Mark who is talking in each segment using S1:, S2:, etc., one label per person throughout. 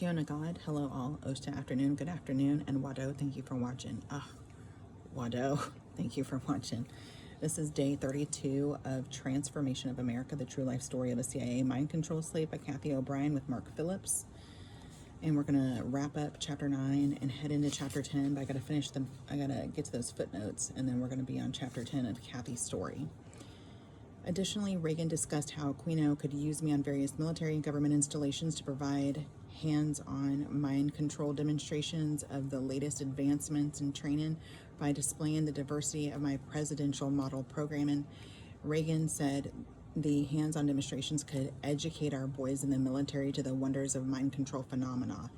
S1: Siona God, hello all, Osta afternoon, good afternoon, and Wado, thank you for watching. Wado, thank you for watching. This is day 32 of Transformation of America, the true life story of a CIA mind control slave by Kathy O'Brien with Mark Phillips. And we're gonna wrap up chapter 9 and head into chapter 10, but I gotta get to those footnotes, and then we're gonna be on chapter 10 of Kathy's story. Additionally, Reagan discussed how Aquino could use me on various military and government installations to provide hands-on mind control demonstrations of the latest advancements in training by displaying the diversity of my presidential model programming. Reagan said the hands-on demonstrations could educate our boys in the military to the wonders of mind control phenomena.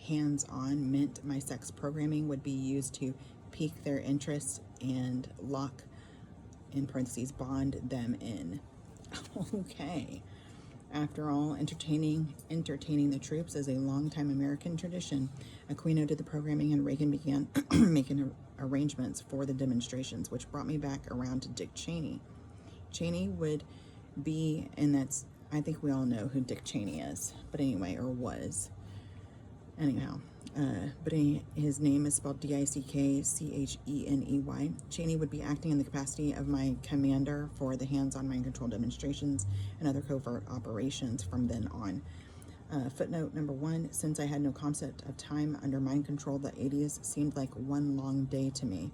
S1: Hands-on meant my sex programming would be used to pique their interest and lock, in parentheses, bond them in. Okay. After all, entertaining the troops is a long-time American tradition. Aquino did the programming and Reagan began making arrangements for the demonstrations, which brought me back around to Dick Cheney. Cheney would be, and that's, I think we all know who Dick Cheney is, but anyway, or was. Anyhow, his name is spelled D-I-C-K-C-H-E-N-E-Y. Cheney would be acting in the capacity of my commander for the hands-on mind control demonstrations and other covert operations from then on. Footnote number 1, since I had no concept of time under mind control, the 80s seemed like one long day to me,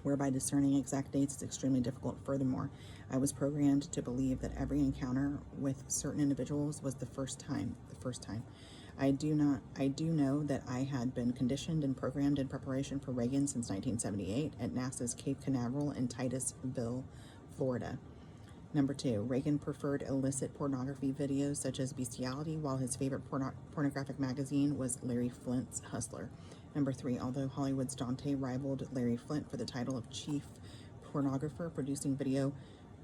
S1: whereby discerning exact dates is extremely difficult. Furthermore, I was programmed to believe that every encounter with certain individuals was the first time. I do know that I had been conditioned and programmed in preparation for Reagan since 1978 at NASA's Cape Canaveral in Titusville, Florida. Number 2, Reagan preferred illicit pornography videos such as bestiality, while his favorite pornographic magazine was Larry Flint's Hustler. Number 3, although Hollywood's Dante rivaled Larry Flint for the title of chief pornographer, producing video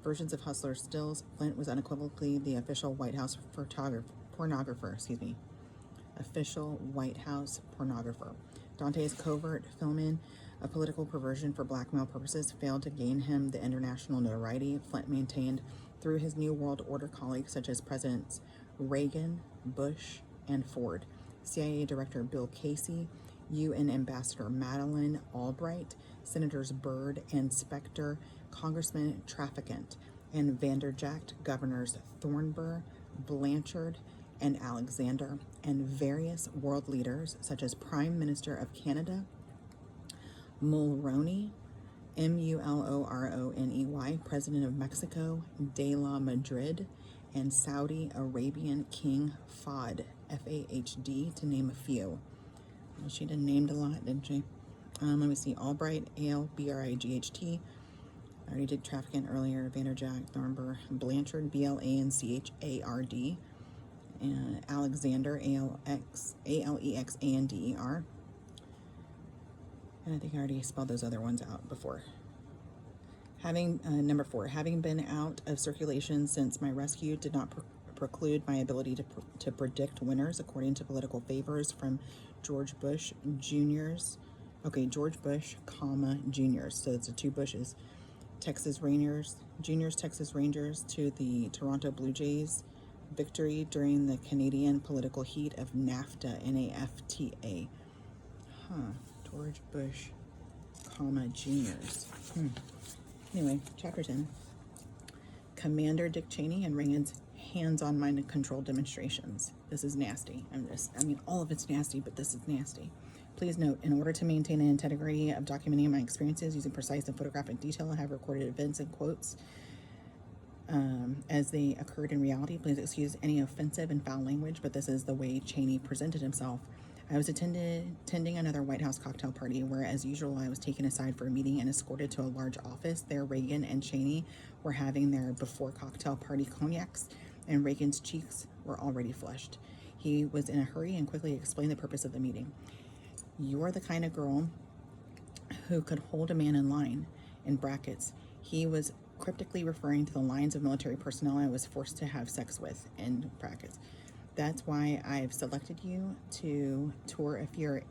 S1: versions of Hustler stills, Flint was unequivocally the official White House pornographer. Official White House pornographer. Dante's covert filming of political perversion for blackmail purposes failed to gain him the international notoriety Flint maintained through his New World Order colleagues such as Presidents Reagan, Bush, and Ford, CIA Director Bill Casey, UN Ambassador Madeleine Albright, Senators Byrd and Specter, Congressman Trafficant, and Vanderjagt Governors Thornburgh, Blanchard, and Alexander, and various world leaders such as Prime Minister of Canada, Mulroney, Mulroney, President of Mexico, De La Madrid, and Saudi Arabian King Fahd, F-A-H-D, to name a few. Well, she didn't name a lot, didn't she? Let me see, Albright, A-L-B-R-I-G-H-T. I already did Trafficant earlier, Vanderjagt, Thornburgh, Blanchard, B-L-A-N-C-H-A-R-D, and Alexander, A-L-E-X-A-N-D-E-R. And I think I already spelled those other ones out before. Number 4, having been out of circulation since my rescue did not preclude my ability to predict winners according to political favors from George Bush Jr.'s. Okay, George Bush, Jr.'s. So it's the two Bushes. Texas Rangers to the Toronto Blue Jays victory during the Canadian political heat of NAFTA, N-A-F-T-A. George Bush, Jr.'s. Anyway, chapter 10. Commander Dick Cheney and Reagan's hands-on mind control demonstrations. This is nasty. All of it's nasty, but this is nasty. Please note, in order to maintain the integrity of documenting my experiences using precise and photographic detail, I have recorded events and quotes as they occurred in reality. Please excuse any offensive and foul language, but this is the way Cheney presented himself. I was attending another White House cocktail party where, as usual, I was taken aside for a meeting and escorted to a large office. There, Reagan and Cheney were having their before cocktail party cognacs, and Reagan's cheeks were already flushed. He was in a hurry and quickly explained the purpose of the meeting. "You're the kind of girl who could hold a man in line," in brackets. He was cryptically referring to the lines of military personnel I was forced to have sex with, in brackets. "That's why I've selected you to tour a few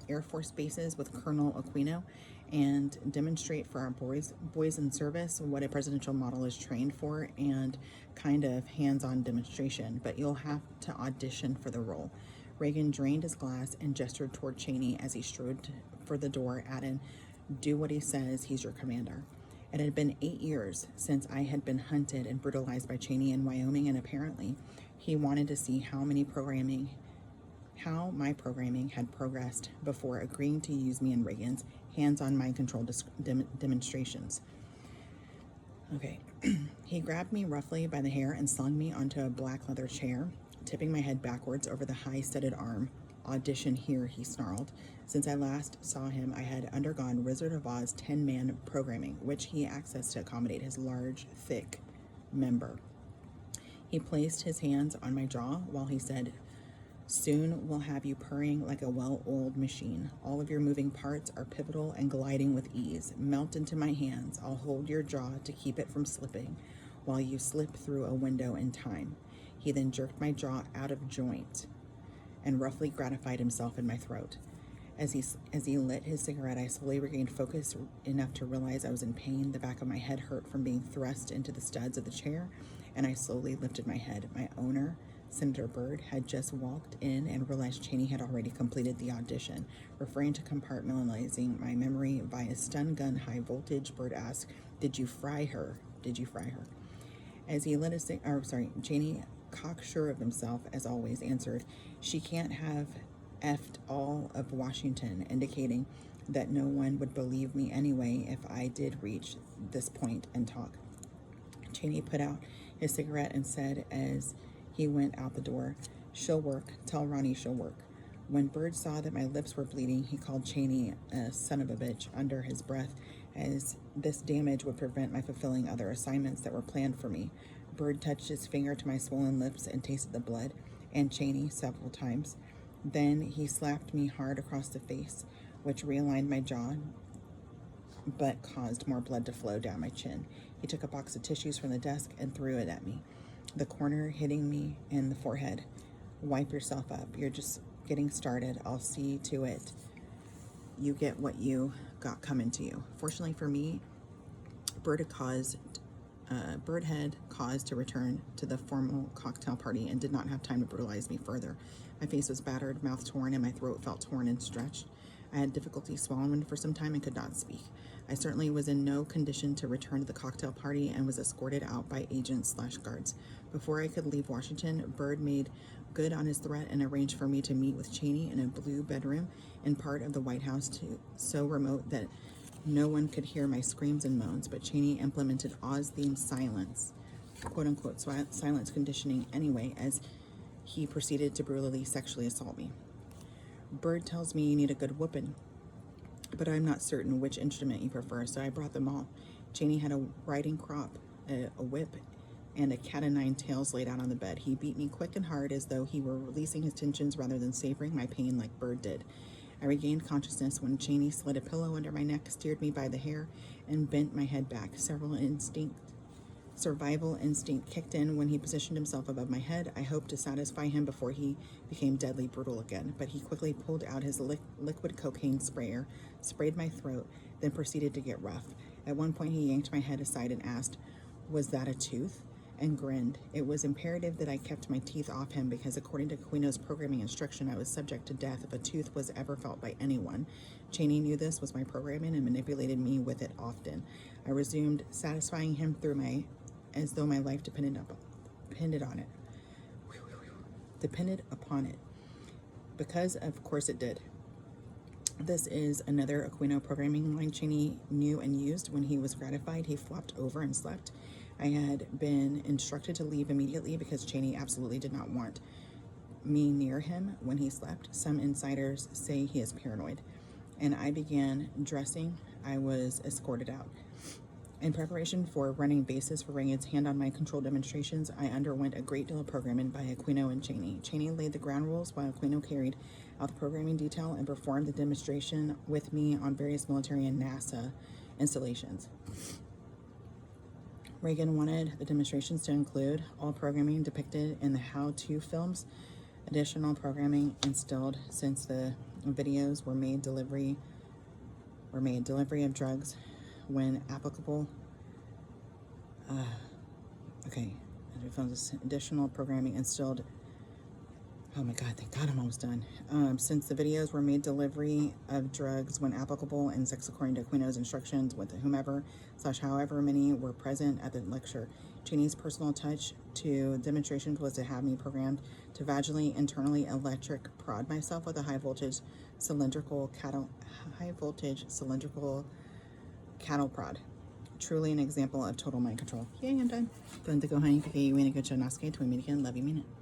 S1: Air Force bases with Colonel Aquino and demonstrate for our boys in service what a presidential model is trained for, and kind of hands-on demonstration, but you'll have to audition for the role. Reagan drained his glass and gestured toward Cheney as he strode for the door, adding, "Do what he says, he's your commander." It had been 8 years since I had been hunted and brutalized by Cheney in Wyoming, and apparently he wanted to see how my programming had progressed before agreeing to use me in Reagan's hands-on mind control demonstrations. Okay. He grabbed me roughly by the hair and slung me onto a black leather chair, tipping my head backwards over the high-studded arm. "Audition here," he snarled. Since I last saw him, I had undergone Wizard of Oz 10-man programming, which he accessed to accommodate his large, thick member. He placed his hands on my jaw while he said, "Soon we'll have you purring like a well-oiled machine. All of your moving parts are pivotal and gliding with ease. Melt into my hands. I'll hold your jaw to keep it from slipping while you slip through a window in time." He then jerked my jaw out of joint and roughly gratified himself in my throat. As he lit his cigarette, I slowly regained focus enough to realize I was in pain. The back of my head hurt from being thrust into the studs of the chair, and I slowly lifted my head. My owner, Senator Byrd, had just walked in and realized Cheney had already completed the audition. Referring to compartmentalizing my memory via stun gun high voltage, Byrd asked, Did you fry her? As he lit Cheney, cocksure of himself as always, answered, "She can't have effed all of Washington," indicating that no one would believe me anyway if I did reach this point and talk. Cheney put out his cigarette and said as he went out the door, "She'll work. Tell Ronnie she'll work." When Byrd saw that my lips were bleeding, he called Cheney a son of a bitch under his breath, as this damage would prevent my fulfilling other assignments that were planned for me. Byrd touched his finger to my swollen lips and tasted the blood, and Cheney several times. Then he slapped me hard across the face, which realigned my jaw but caused more blood to flow down my chin. He took a box of tissues from the desk and threw it at me, the corner hitting me in the forehead. "Wipe yourself up. You're just getting started. I'll see to it you get what you got coming to you." Fortunately for me, Byrd had cause to return to the formal cocktail party and did not have time to brutalize me further. My face was battered, mouth torn, and my throat felt torn and stretched. I had difficulty swallowing for some time and could not speak. I certainly was in no condition to return to the cocktail party and was escorted out by agents/guards. Before I could leave Washington, Byrd made good on his threat and arranged for me to meet with Cheney in a blue bedroom in part of the White House, so remote that no one could hear my screams and moans, but Cheney implemented Oz-themed silence, quote-unquote silence conditioning anyway, as he proceeded to brutally sexually assault me. "Byrd tells me you need a good whooping, but I'm not certain which instrument you prefer, so I brought them all." Cheney had a riding crop, a whip, and a cat-o'-nine tails laid out on the bed. He beat me quick and hard as though he were releasing his tensions rather than savoring my pain like Byrd did. I regained consciousness when Cheney slid a pillow under my neck, steered me by the hair, and bent my head back. Survival instinct kicked in when he positioned himself above my head. I hoped to satisfy him before he became deadly brutal again, but he quickly pulled out his liquid cocaine sprayer, sprayed my throat, then proceeded to get rough. At one point, he yanked my head aside and asked, "Was that a tooth?" and grinned. It was imperative that I kept my teeth off him because according to Quino's programming instruction, I was subject to death if a tooth was ever felt by anyone. Cheney knew this was my programming and manipulated me with it often. I resumed satisfying him as though my life depended upon it. Because of course it did. This is another Aquino programming line Cheney knew and used. When he was gratified, he flopped over and slept. I had been instructed to leave immediately because Cheney absolutely did not want me near him when he slept. Some insiders say he is paranoid. And I began dressing. I was escorted out. In preparation for running bases for Reagan's hand-on-mind control demonstrations, I underwent a great deal of programming by Aquino and Cheney. Cheney laid the ground rules while Aquino carried out the programming detail and performed the demonstration with me on various military and NASA installations. Reagan wanted the demonstrations to include all programming depicted in the how-to films, additional programming instilled since the videos were made delivery of drugs when applicable. Additional programming instilled. Oh my God, thank God I'm almost done. Since the videos were made delivery of drugs when applicable and sex according to Aquino's instructions with whomever / however many were present at the lecture. Jeannie's personal touch to demonstrations was to have me programmed to vaginally, internally electric prod myself with a high voltage cylindrical cattle prod. Truly an example of total mind control. Yay, I'm done. Going to go, honey. Okay, you want to go to Noske. Till we meet again. Love you, mean it.